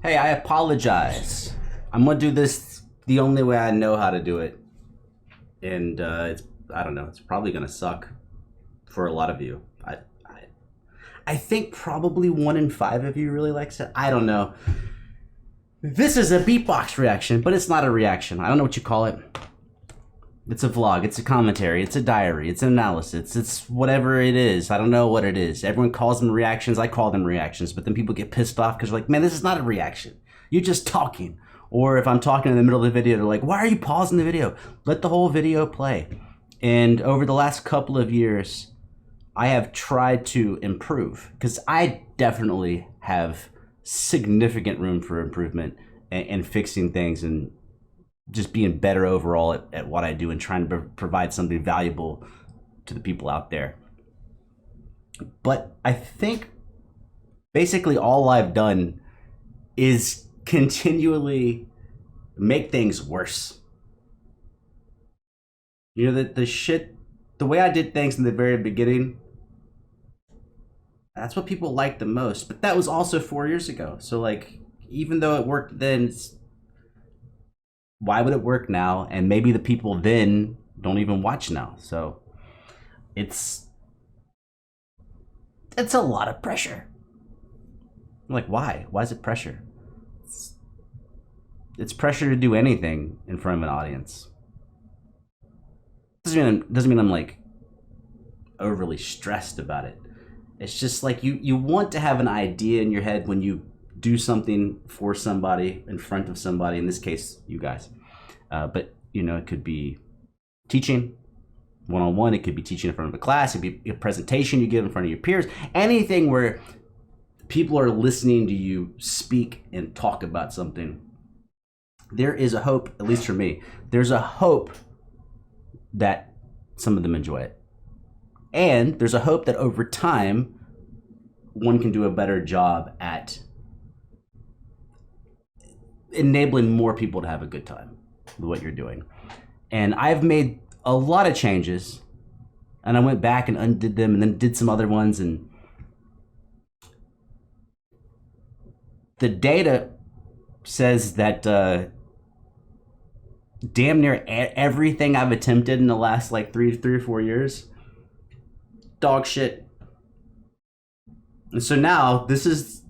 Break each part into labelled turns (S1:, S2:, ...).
S1: Hey, I apologize. I'm gonna do this the only way I know how to do it, and I don't know. It's probably gonna suck for a lot of you. I think probably 1 in 5 of you really likes it. I don't know. This is a beatbox reaction, but it's not a reaction. I don't know what you call it. It's a vlog. It's a commentary. It's a diary. It's an analysis. It's whatever it is. I don't know what it is. Everyone calls them reactions. I call them reactions, but then people get pissed off because they're like, man, this is not a reaction. You're just talking. Or if I'm talking in the middle of the video, they're like, why are you pausing the video? Let the whole video play. And over the last couple of years, I have tried to improve because I definitely have significant room for improvement and fixing things and just being better overall at what I do and trying to provide something valuable to the people out there. But I think basically all I've done is continually make things worse. You know, the way I did things in the very beginning, that's what people liked the most. But that was also 4 years ago. So like, even though it worked then, why would it work now? And maybe the people then don't even watch now. So it's a lot of pressure. I'm like, why? Why is it pressure? It's pressure to do anything in front of an audience. Doesn't mean I'm like overly stressed about it. It's just like you want to have an idea in your head when you do something for somebody, in front of somebody, in this case, you guys. But, you know, it could be teaching one-on-one. It could be teaching in front of a class. It could be a presentation you give in front of your peers. Anything where people are listening to you speak and talk about something. There is a hope, at least for me, there's a hope that some of them enjoy it. And there's a hope that over time, one can do a better job at enabling more people to have a good time with what you're doing. And I've made a lot of changes, and I went back and undid them and then did some other ones, and the data says that damn near everything I've attempted in the last like three or 4 years, dog shit. And so now this is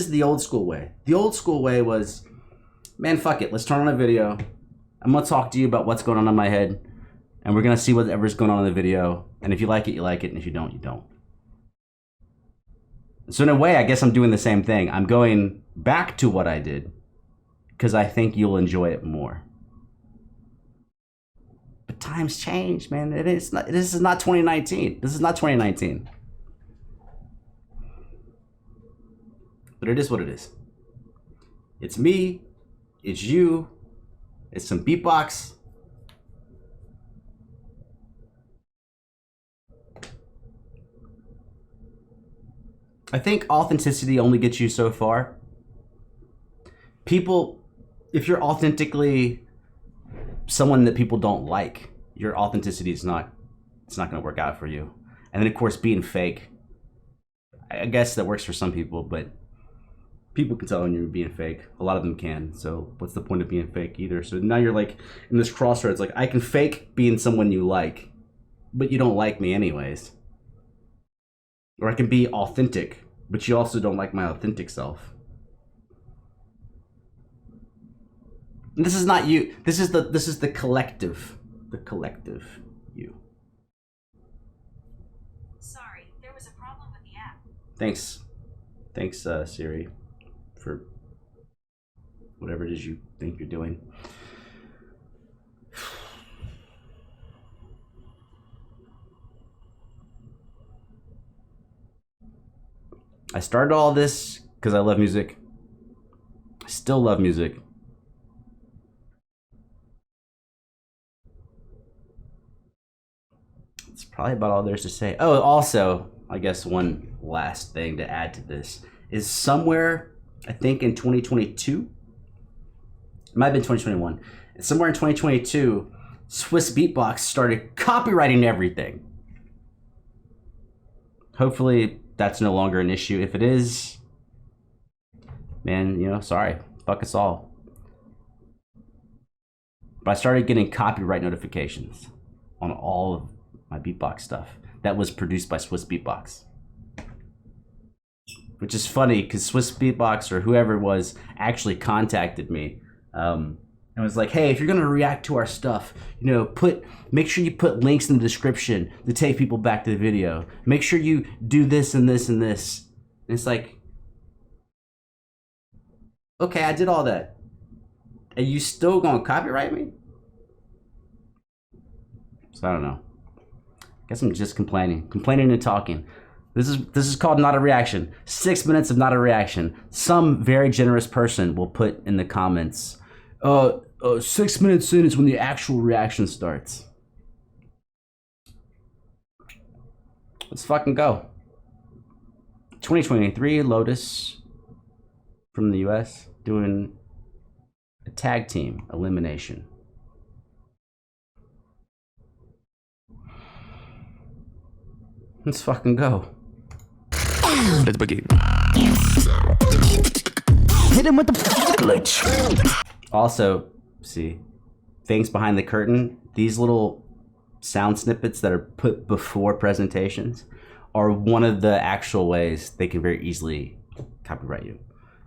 S1: the old school way. The old school way was, man, fuck it. Let's turn on a video. I'm going to talk to you about what's going on in my head. And we're going to see whatever's going on in the video. And if you like it, you like it. And if you don't, you don't. So in a way, I guess I'm doing the same thing. I'm going back to what I did because I think you'll enjoy it more. But times change, man. This is not 2019. This is not 2019. But it is what it is. It's me. It's you. It's some beatbox. I think authenticity only gets you so far. People, if you're authentically someone that people don't like, your authenticity is not, it's not going to work out for you. And then of course being fake, I guess that works for some people, but people can tell when you're being fake. A lot of them can. So what's the point of being fake either? So now you're like in this crossroads, like I can fake being someone you like, but you don't like me anyways. Or I can be authentic, but you also don't like my authentic self. And this is not you. This is the collective. The collective you.
S2: Sorry, there was a problem with the app.
S1: Thanks, Siri, for whatever it is you think you're doing. I started all this because I love music. I still love music. It's probably about all there's to say. Oh, also, I guess one last thing to add to this is somewhere, I think in 2022, it might have been 2021, somewhere in 2022, Swiss Beatbox started copywriting everything. Hopefully that's no longer an issue. If it is, man, you know, sorry, fuck us all. But I started getting copyright notifications on all of my beatbox stuff that was produced by Swiss Beatbox. Which is funny because Swiss Beatbox or whoever it was actually contacted me and was like, hey, if you're gonna react to our stuff, you know, make sure you put links in the description to take people back to the video. Make sure you do this and this and this. And it's like, okay, I did all that. And you still gonna copyright me? So I don't know. Guess I'm just complaining and talking. This is called not a reaction. 6 minutes of not a reaction. Some very generous person will put in the comments, 6 minutes in is when the actual reaction starts. Let's fucking go. 2023 Lotus from the US doing a tag team elimination. Let's fucking go.
S3: Let's begin.
S1: Hit him with the glitch. Also, see, things behind the curtain, these little sound snippets that are put before presentations are one of the actual ways they can very easily copyright you.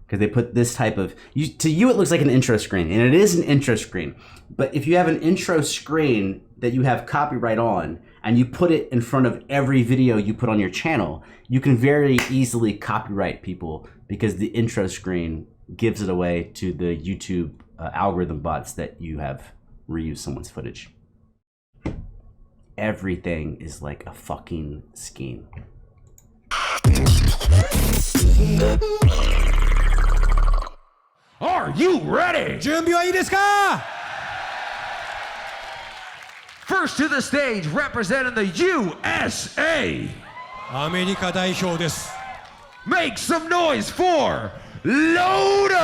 S1: Because they put this type of, to you it looks like an intro screen, and it is an intro screen. But if you have an intro screen that you have copyright on, and you put it in front of every video you put on your channel, you can very easily copyright people because the intro screen gives it away to the YouTube algorithm bots that you have reused someone's footage. Everything is like a fucking scheme.
S3: Are you ready?
S4: 準備はいいですか?
S3: First to the stage, representing the USA.
S4: アメリカ代表です。
S3: Make some noise for Lotus!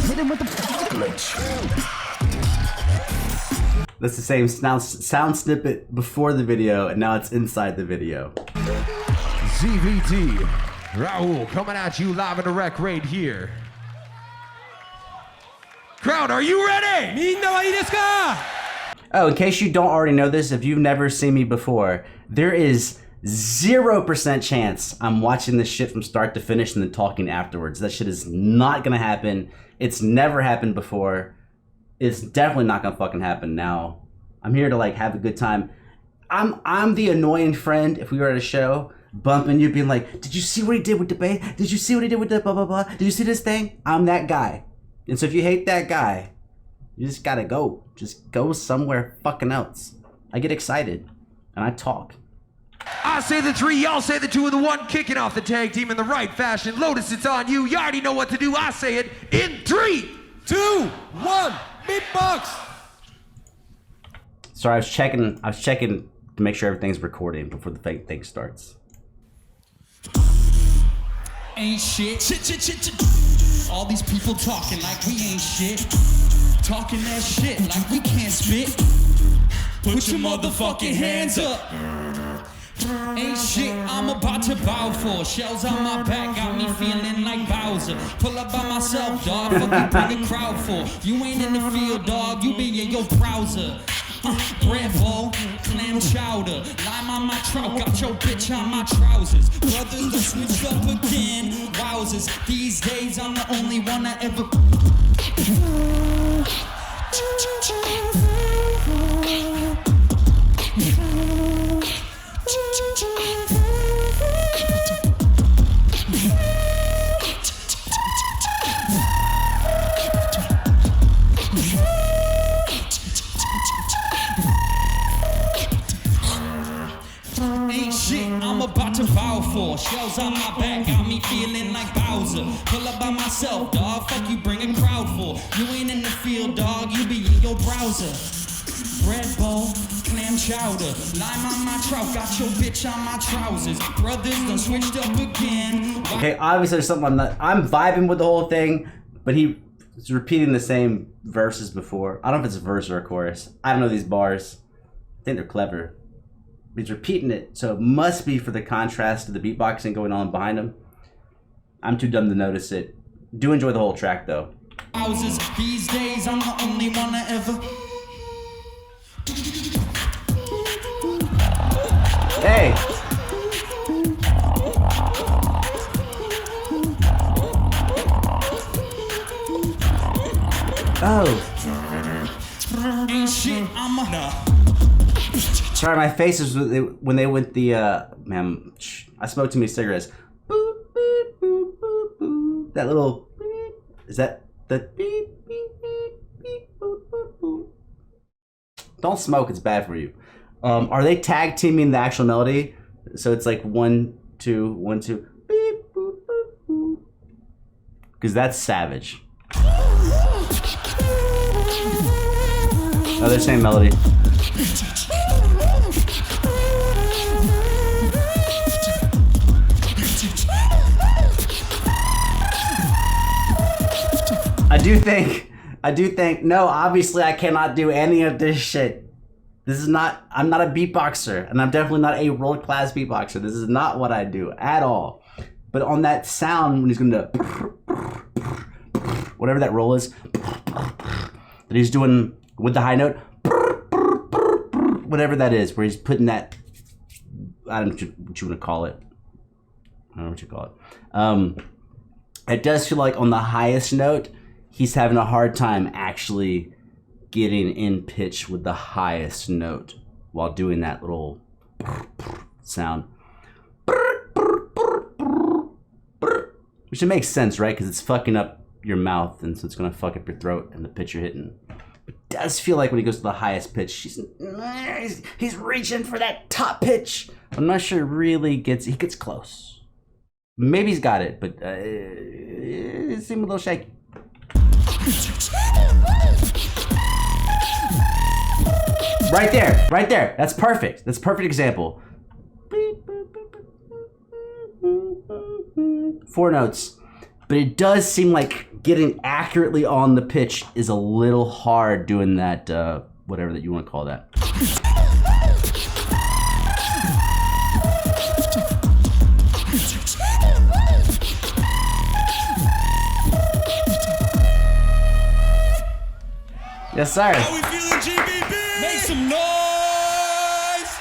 S1: Hit him with the glitch. That's the same sound snippet before the video, and now it's inside the video.
S3: ZVD, Raul coming at you live in the rec right here. Crowd, are you ready?
S4: みんなはいいですか?
S1: Oh, in case you don't already know this, if you've never seen me before, there is 0% chance I'm watching this shit from start to finish and then talking afterwards. That shit is not gonna happen. It's never happened before. It's definitely not gonna fucking happen now. I'm here to like have a good time. I'm the annoying friend if we were at a show, bumping you, being like, did you see what he did with the bass? Did you see what he did with the blah blah blah? Did you see this thing? I'm that guy. And so if you hate that guy, you just gotta go. Just go somewhere fucking else. I get excited and I talk.
S3: I say the 3, y'all say the 2 and the 1, kicking off the tag team in the right fashion. Lotus, it's on you. You already know what to do. I say it in 3,
S4: 2, 1, Beatbox!
S1: Sorry, I was checking to make sure everything's recording before the fake thing starts.
S5: Ain't shit. All these people talking like we ain't shit. Talking that shit like we can't spit. Put your motherfucking hands up. Ain't shit, I'm about to bow for. Shells on my back, got me feeling like Bowser. Pull up by myself, dog, fuck you bring a crowd for. You ain't in the field, dog, you be in your browser. Bread bowl, clam chowder, lime on my trout, got your bitch on my trousers. Brothers, let's switch up again. Wowzers, these days I'm the only one that ever. Ain't shit, I'm about to bow for. Shells on my back, got me feeling like Bowser. Pull up by myself, dog, fuck you bring a crowd for. You ain't in the field, dog, you be in your browser. Bread bowl, clam chowder, lime on my trout, got your bitch on my trousers. Brothers done switched up again.
S1: Okay, obviously there's something I'm vibing with the whole thing, but he's repeating the same verses before. I don't know if it's a verse or a chorus. I don't know these bars. I think they're clever. He's repeating it, so it must be for the contrast of the beatboxing going on behind him. I'm too dumb to notice it. Do enjoy the whole track though.
S5: Houses these days, I'm the only one that ever.
S1: Hey! Oh.
S5: Ain't shit, I'm a. Nah.
S1: Sorry, my face is when they went the, man, I smoked too many cigarettes. Boop, boop, boop, boop, boop. That little, beep, is that the beep, beep, beep, beep, boop, boop, boop. Don't smoke, it's bad for you. Are they tag teaming the actual melody? So it's like 1, 2, 1, 2, beep, boop, boop, boop. Because that's savage. Oh, they're same melody. I do think, no, obviously I cannot do any of this shit. I'm not a beatboxer, and I'm definitely not a world-class beatboxer. This is not what I do at all. But on that sound, when he's gonna do, whatever that roll is, that he's doing with the high note, whatever that is, where he's putting that, I don't know what you want to call it. I don't know what you call it. It does feel like on the highest note, he's having a hard time actually getting in pitch with the highest note while doing that little sound. Which it makes sense, right? Because it's fucking up your mouth, and so it's gonna fuck up your throat and the pitch you're hitting. But it does feel like when he goes to the highest pitch, he's reaching for that top pitch. I'm not sure he gets close. Maybe he's got it, but it seemed a little shaky. Right there. That's perfect. That's a perfect example. 4 notes. But it does seem like getting accurately on the pitch is a little hard doing that, whatever that you want to call that. Yes, sir.
S5: How we feeling, GBB? Make some noise!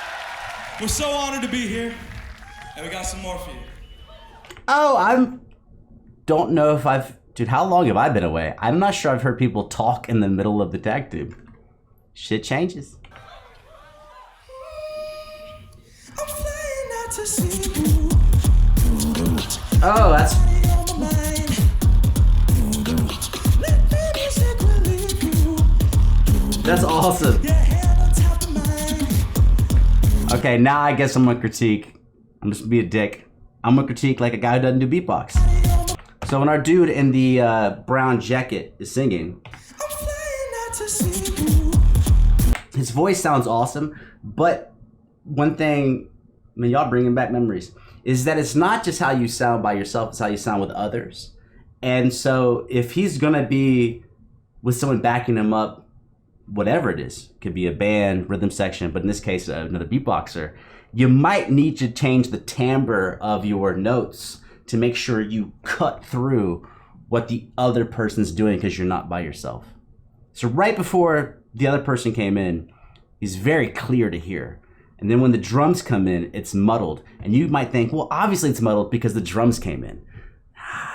S5: We're so honored to be here, and we got some more for you.
S1: Oh, don't know if dude, how long have I been away? I'm not sure I've heard people talk in the middle of the tag tube. Shit changes.
S5: I'm flying out to see you.
S1: Oh, that's... That's awesome. Okay, now I guess I'm gonna critique. I'm just gonna be a dick. I'm gonna critique like a guy who doesn't do beatbox. So when our dude in the brown jacket is singing, his voice sounds awesome, but one thing, I mean, y'all bringing back memories, is that it's not just how you sound by yourself, it's how you sound with others. And so if he's gonna be with someone backing him up, whatever it is, could be a band, rhythm section, but in this case, another beatboxer, you might need to change the timbre of your notes to make sure you cut through what the other person's doing because you're not by yourself. So right before the other person came in, he's very clear to hear. And then when the drums come in, it's muddled. And you might think, well, obviously it's muddled because the drums came in.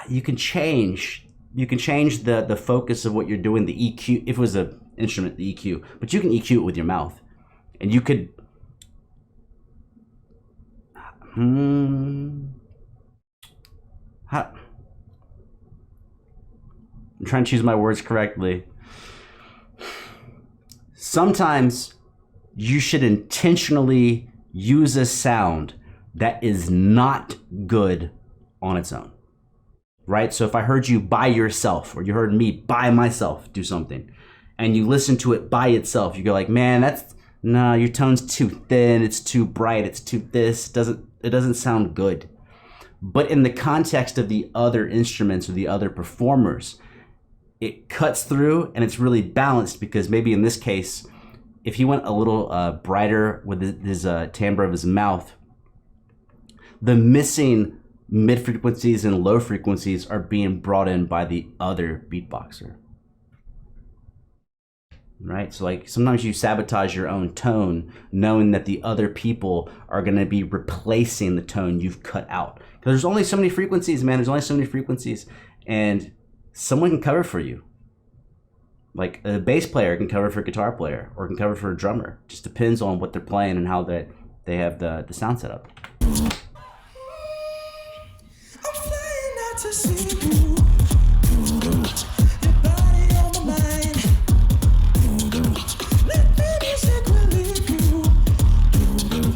S1: You can change the focus of what you're doing, the EQ, if it was an instrument, the EQ, but you can EQ it with your mouth. And you could, I'm trying to choose my words correctly. Sometimes you should intentionally use a sound that is not good on its own, right? So if I heard you by yourself, or you heard me by myself do something, and you listen to it by itself, you go like, man, no, your tone's too thin, it's too bright, it's too this, it doesn't sound good. But in the context of the other instruments or the other performers, it cuts through and it's really balanced, because maybe in this case, if he went a little brighter with his timbre of his mouth, the missing mid frequencies and low frequencies are being brought in by the other beatboxer. Right? So like sometimes you sabotage your own tone knowing that the other people are going to be replacing the tone you've cut out. Because there's only so many frequencies, man. There's only so many frequencies. And someone can cover for you. Like a bass player can cover for a guitar player or can cover for a drummer. Just depends on what they're playing and how they have the sound set up.
S5: I'm flying out to see you. Your body on my mind. Let the music relieve you.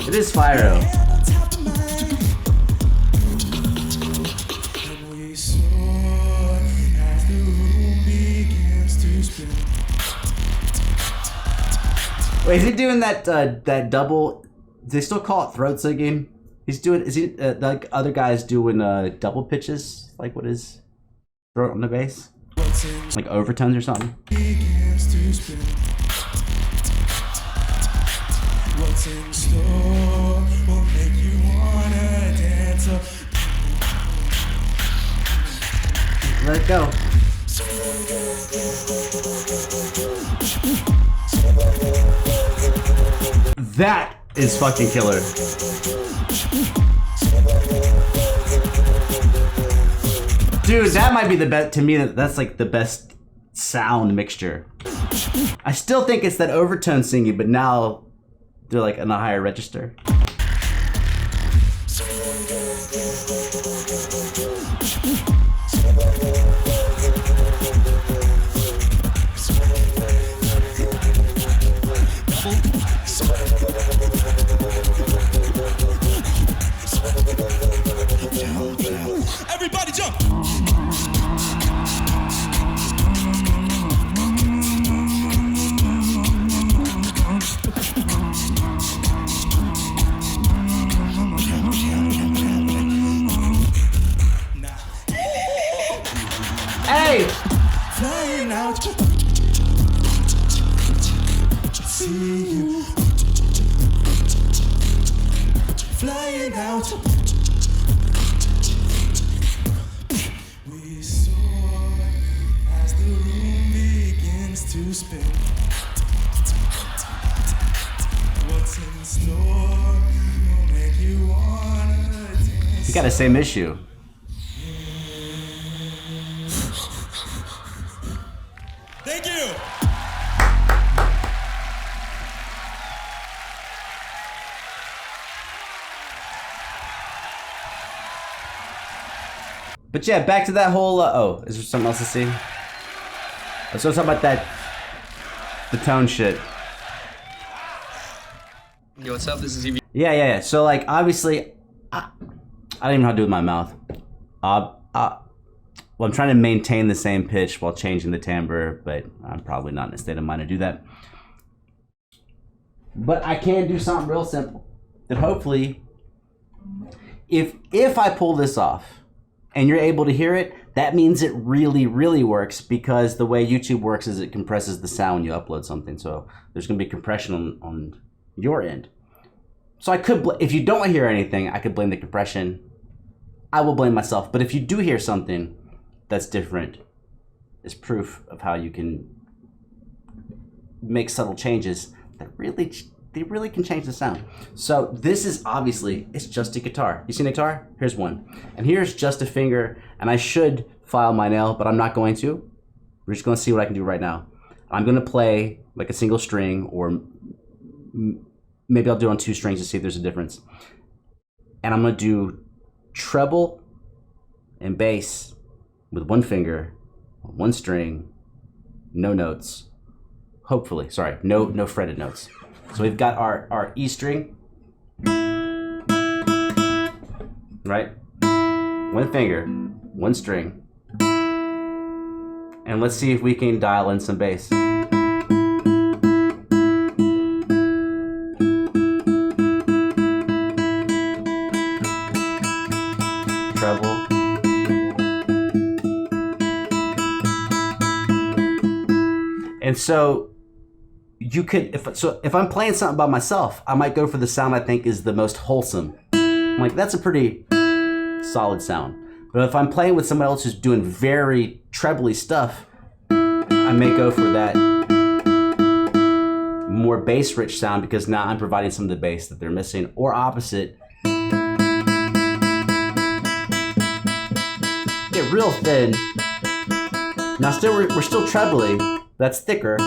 S1: It is Fyro.
S5: On top of mine. And we soar as the room begins to spin.
S1: Wait, is he doing that that double? Do they still call it throat singing? He's doing. Is he like other guys doing double pitches? Like what is throat on the bass? Like overtones or something?
S5: Begins to spin. What's in store will make you wanna dance.
S1: Let it go. That is fucking killer. Dude, that might be the best. To me, that's like the best sound mixture. I still think it's that overtone singing, but now they're like in a higher register.
S5: Everybody jump!
S1: Hey!
S5: Flying out. See you. Flying out. We soar as the room begins to spin. What's in store will make you wanna dance.
S1: You got the same issue.
S5: Thank you.
S1: But yeah, back to that whole. Oh, is there something else to see? Let's go talk about that. The tone shit.
S6: Yo, what's up? This is EV.
S1: Yeah. So like, obviously, I don't even know how to do it with my mouth. Well, I'm trying to maintain the same pitch while changing the timbre, but I'm probably not in a state of mind to do that. But I can do something real simple. That hopefully, if I pull this off, and you're able to hear it, that means it really, really works, because the way YouTube works is it compresses the sound when you upload something. So there's gonna be compression on your end. So I could, if you don't hear anything, I could blame the compression. I will blame myself. But if you do hear something that's different, it's proof of how you can make subtle changes that they really can change the sound. So this is obviously, it's just a guitar. You seen a guitar? Here's one. And here's just a finger, and I should file my nail, but I'm not going to. We're just gonna see what I can do right now. I'm gonna play like a single string, or maybe I'll do it on 2 strings to see if there's a difference. And I'm gonna do treble and bass with 1 finger, 1 string, no notes. Hopefully, sorry, no fretted notes. So we've got our E string, right? 1 finger, 1 string. And let's see if we can dial in some bass. Treble. And so you could, if I'm playing something by myself, I might go for the sound I think is the most wholesome. I'm like, that's a pretty solid sound. But if I'm playing with somebody else who's doing very trebly stuff, I may go for that more bass rich sound because now I'm providing some of the bass that they're missing, or opposite. Get real thin. Now we're still trebly. That's thicker.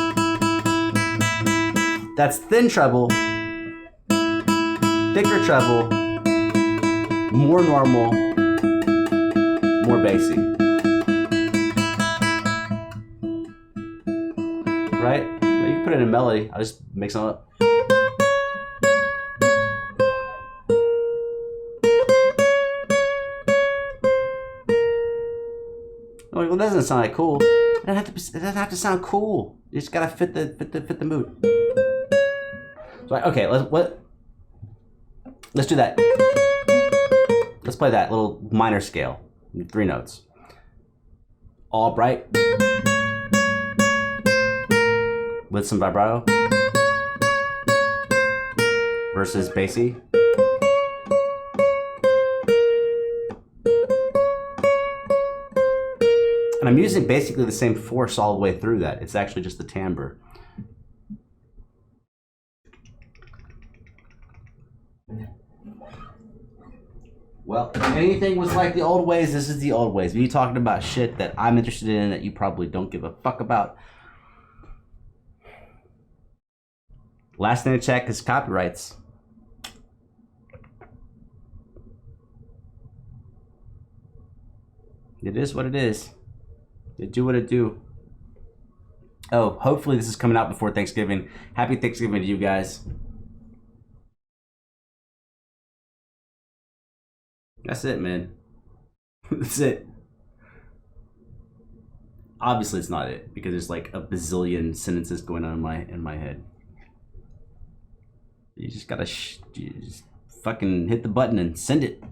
S1: That's thin treble, thicker treble, more normal, more bassy. Right? Well, you can put it in a melody. I'll just make some up. Well, it doesn't sound like cool. It doesn't have to sound cool. You just gotta fit the mood. So, okay, let's do that. Let's play that little minor scale, 3 notes. All bright with some vibrato versus bassy. And I'm using basically the same force all the way through that. It's actually just the timbre. Well, if anything was like the old ways, this is the old ways. Me talking about shit that I'm interested in that you probably don't give a fuck about. Last thing to check is copyrights. It is what it is. It do what it do. Oh, hopefully this is coming out before Thanksgiving. Happy Thanksgiving to you guys. That's it, man. That's it. Obviously, it's not it because there's like a bazillion sentences going on in my head. You just gotta you just fucking hit the button and send it.